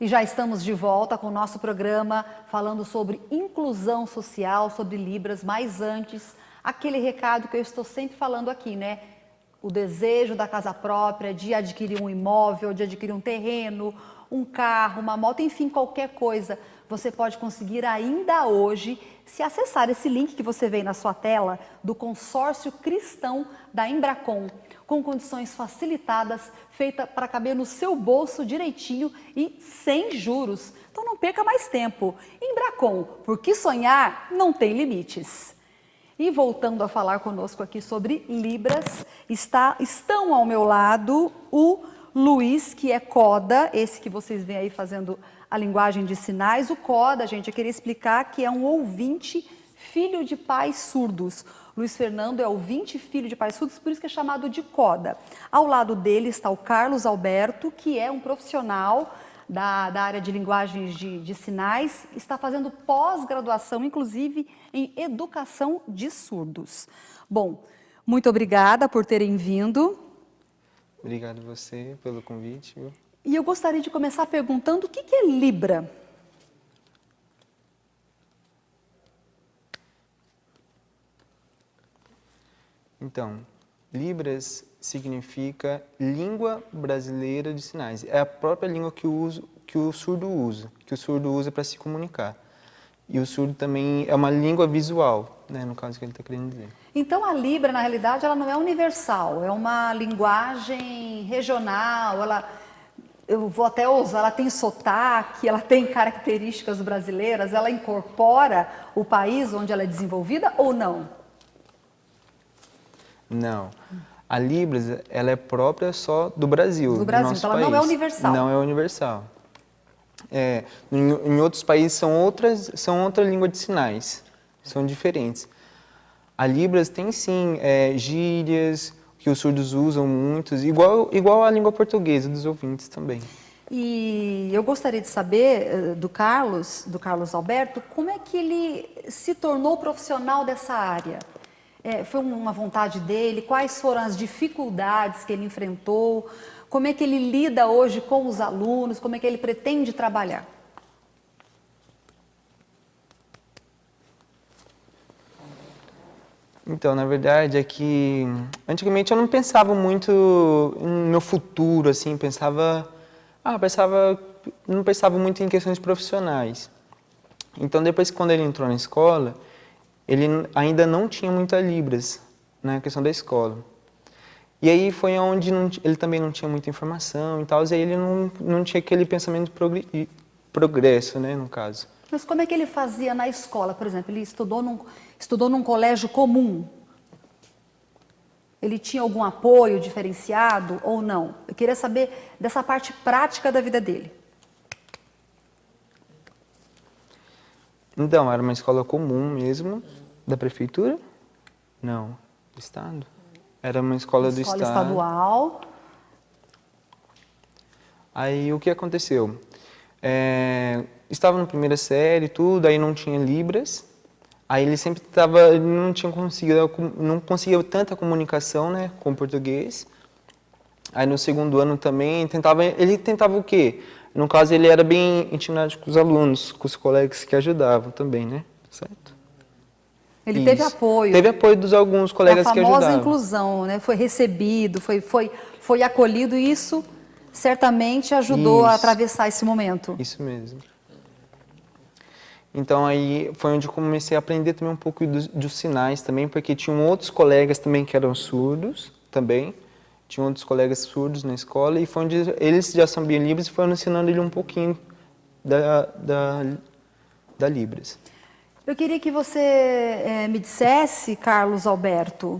E já estamos de volta com o nosso programa falando sobre inclusão social, sobre Libras, mas antes, aquele recado que eu estou sempre falando aqui, né? O desejo da casa própria, de adquirir um imóvel, de adquirir um terreno, um carro, uma moto, enfim, qualquer coisa, você pode conseguir ainda hoje se acessar esse link que você vê na sua tela do consórcio cristão da Embracon, com condições facilitadas, feita para caber no seu bolso direitinho e sem juros. Então não perca mais tempo. Embracon, porque sonhar não tem limites. E voltando a falar conosco aqui sobre Libras, estão ao meu lado o Luiz, que é Coda, esse que vocês veem aí fazendo a linguagem de sinais. O Coda, gente, eu queria explicar que é um ouvinte, filho de pais surdos. Luiz Fernando é ouvinte, filho de pais surdos, por isso que é chamado de Coda. Ao lado dele está o Carlos Alberto, que é um profissional da área de linguagens de sinais, está fazendo pós-graduação, inclusive, em educação de surdos. Bom, muito obrigada por terem vindo. Obrigado a você pelo convite. E eu gostaria de começar perguntando o que é Libra? Então, Libras significa Língua Brasileira de Sinais. É a própria língua que o surdo usa para se comunicar. E o surdo também é uma língua visual, né, no caso que ele está querendo dizer. Então a Libra, na realidade, ela não é universal, é uma linguagem regional, eu vou até ousar, ela tem sotaque, ela tem características brasileiras, ela incorpora o país onde ela é desenvolvida ou não? Não. A Libras, ela é própria só do Brasil, do Brasil, nosso então ela país. não é universal. Não é universal. Em outros países são outra língua de sinais, são diferentes. A Libras tem sim gírias que os surdos usam muitos, igual a língua portuguesa dos ouvintes também. E eu gostaria de saber do Carlos Alberto, como é que ele se tornou profissional dessa área? Foi uma vontade dele? Quais foram as dificuldades que ele enfrentou? Como é que ele lida hoje com os alunos? Como é que ele pretende trabalhar? Então, na verdade, é que antigamente eu não pensava muito no meu futuro, assim, não pensava muito em questões profissionais. Então, depois, quando ele entrou na escola, ele ainda não tinha muita Libras na questão da escola. E aí foi onde ele também não tinha muita informação e tal, e aí ele não tinha aquele pensamento de progresso, né, no caso. Mas como é que ele fazia na escola, por exemplo? Ele estudou num colégio comum? Ele tinha algum apoio diferenciado ou não? Eu queria saber dessa parte prática da vida dele. Então, era uma escola comum mesmo, da prefeitura? Não, do estado. Era uma escola do estado. Escola estadual. Aí, o que aconteceu? Estava na primeira série, tudo, aí não tinha Libras. Aí ele sempre não conseguia tanta comunicação, né, com o português. Aí no segundo ano também, ele tentava o quê? No caso, ele era bem intimidado com os alunos, com os colegas que ajudavam também, né? Certo? Ele Isso. teve apoio. Teve apoio dos alguns colegas que ajudavam. A famosa inclusão, né? Foi recebido, foi acolhido e isso certamente ajudou a atravessar esse momento. Isso mesmo. Então aí foi onde eu comecei a aprender também um pouco dos sinais também, porque tinham outros colegas também que eram surdos também. Tinha outros colegas surdos na escola e foi onde eles já sabiam Libras e foram ensinando ele um pouquinho da Libras. Eu queria que você me dissesse, Carlos Alberto,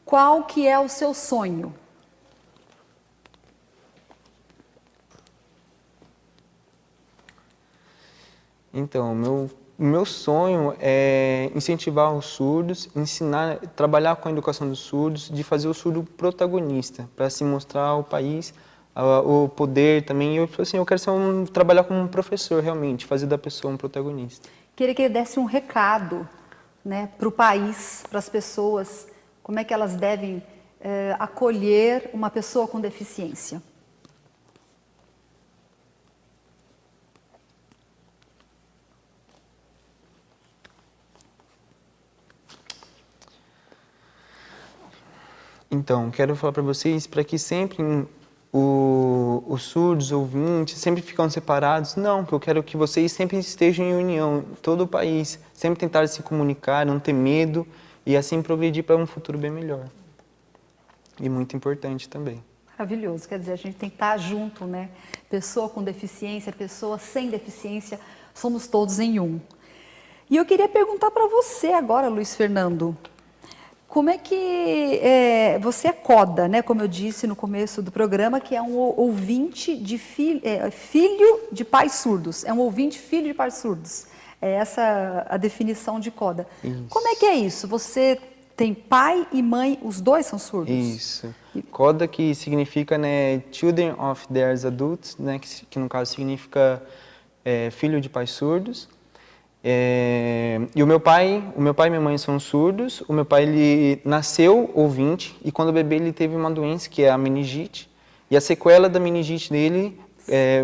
qual que é o seu sonho? Então, o meu sonho é incentivar os surdos, trabalhar com a educação dos surdos, de fazer o surdo protagonista, para se mostrar ao país o poder também. Eu quero trabalhar como um professor realmente, fazer da pessoa um protagonista. Queria que ele desse um recado, né, para o país, para as pessoas, como é que elas devem acolher uma pessoa com deficiência. Então, quero falar para vocês para que sempre os surdos ouvintes sempre ficam separados. Não, que eu quero que vocês sempre estejam em união, todo o país, sempre tentar se comunicar, não ter medo e assim progredir para um futuro bem melhor. E muito importante também. Maravilhoso, quer dizer, a gente tem que estar junto, né? Pessoa com deficiência, pessoa sem deficiência, somos todos em um. E eu queria perguntar para você agora, Luiz Fernando, como é que você é coda, né? Como eu disse no começo do programa, que é um ouvinte de filho de pais surdos. É um ouvinte filho de pais surdos. É essa a definição de coda. Isso. Como é que é isso? Você tem pai e mãe, os dois são surdos? Isso. Coda, que significa, né, Children of Theirs Adults, né, que no caso significa filho de pais surdos. E o meu pai e minha mãe são surdos. O meu pai, ele nasceu ouvinte e quando o bebê ele teve uma doença que é a meningite, e a sequela da meningite dele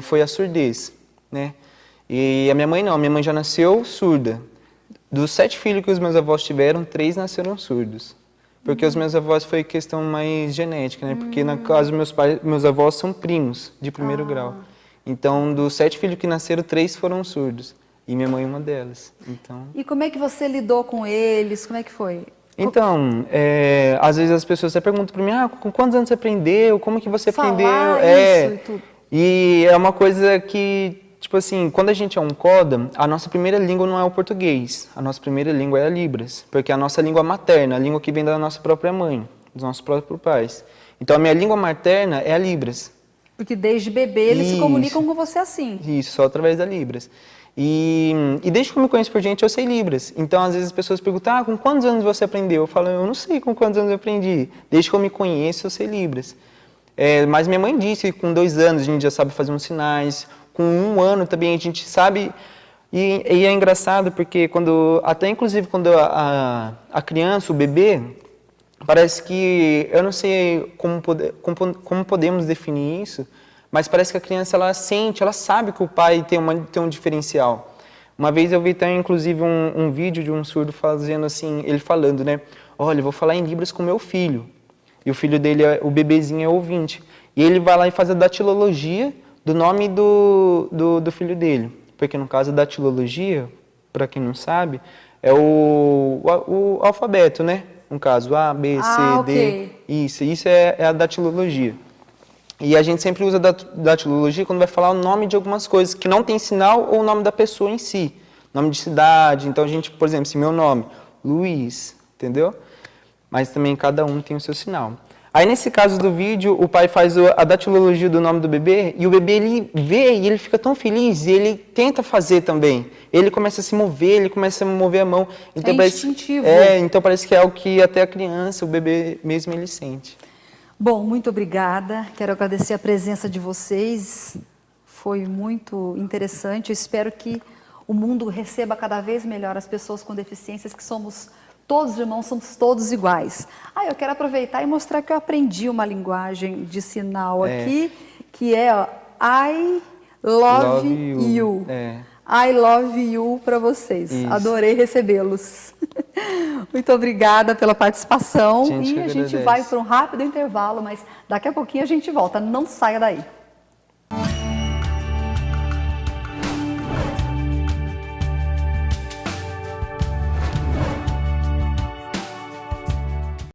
foi a surdez, né? E a minha mãe não, a minha mãe já nasceu surda. Dos 7 filhos que os meus avós tiveram, 3 nasceram surdos. Porque os meus avós foi questão mais genética, né? Porque no caso meus avós são primos de primeiro grau. Então, dos 7 filhos que nasceram, 3 foram surdos. E minha mãe é uma delas. Então... E como é que você lidou com eles? Como é que foi? Então, às vezes as pessoas até perguntam para mim, com quantos anos você aprendeu? Como que você aprendeu? Isso e tudo. E é uma coisa que, tipo assim, quando a gente é um coda, a nossa primeira língua não é o português. A nossa primeira língua é a Libras. Porque é a nossa língua materna, a língua que vem da nossa própria mãe, dos nossos próprios pais. Então, a minha língua materna é a Libras. Porque desde bebê eles se comunicam com você assim. Isso, só através da Libras. E desde que eu me conheço por gente, eu sei Libras. Então, às vezes as pessoas perguntam, com quantos anos você aprendeu? Eu falo, eu não sei com quantos anos eu aprendi. Desde que eu me conheço, eu sei Libras. Mas minha mãe disse que com 2 anos a gente já sabe fazer uns sinais. Com 1 ano também a gente sabe. E é engraçado porque até inclusive quando a criança, o bebê, parece que, eu não sei como podemos definir isso, mas parece que a criança, ela sente, ela sabe que o pai tem um diferencial. Uma vez eu vi até, inclusive, um vídeo de um surdo fazendo assim, ele falando, né? Olha, eu vou falar em Libras com meu filho. E o filho dele, o bebezinho, é ouvinte. E ele vai lá e faz a datilologia do nome do filho dele. Porque, no caso, a datilologia, para quem não sabe, é o alfabeto, né? No caso, A, B, C, D. Isso é a datilologia. E a gente sempre usa datilologia quando vai falar o nome de algumas coisas que não tem sinal ou o nome da pessoa em si. Nome de cidade. Então, a gente, por exemplo, se meu nome, Luiz, entendeu? Mas também cada um tem o seu sinal. Aí, nesse caso do vídeo, o pai faz a datilologia do nome do bebê e o bebê, ele vê e ele fica tão feliz e ele tenta fazer também. Ele começa a se mover, ele começa a mover a mão. Então, instintivo. Então parece que é algo que até a criança, o bebê mesmo, ele sente. Bom, muito obrigada. Quero agradecer a presença de vocês. Foi muito interessante. Eu espero que o mundo receba cada vez melhor as pessoas com deficiências, que somos todos irmãos, somos todos iguais. Eu quero aproveitar e mostrar que eu aprendi uma linguagem de sinal aqui, que é I love you. I love you para vocês. Isso. Adorei recebê-los. Muito obrigada pela participação. E a gente vai para um rápido intervalo, mas daqui a pouquinho a gente volta. Não saia daí.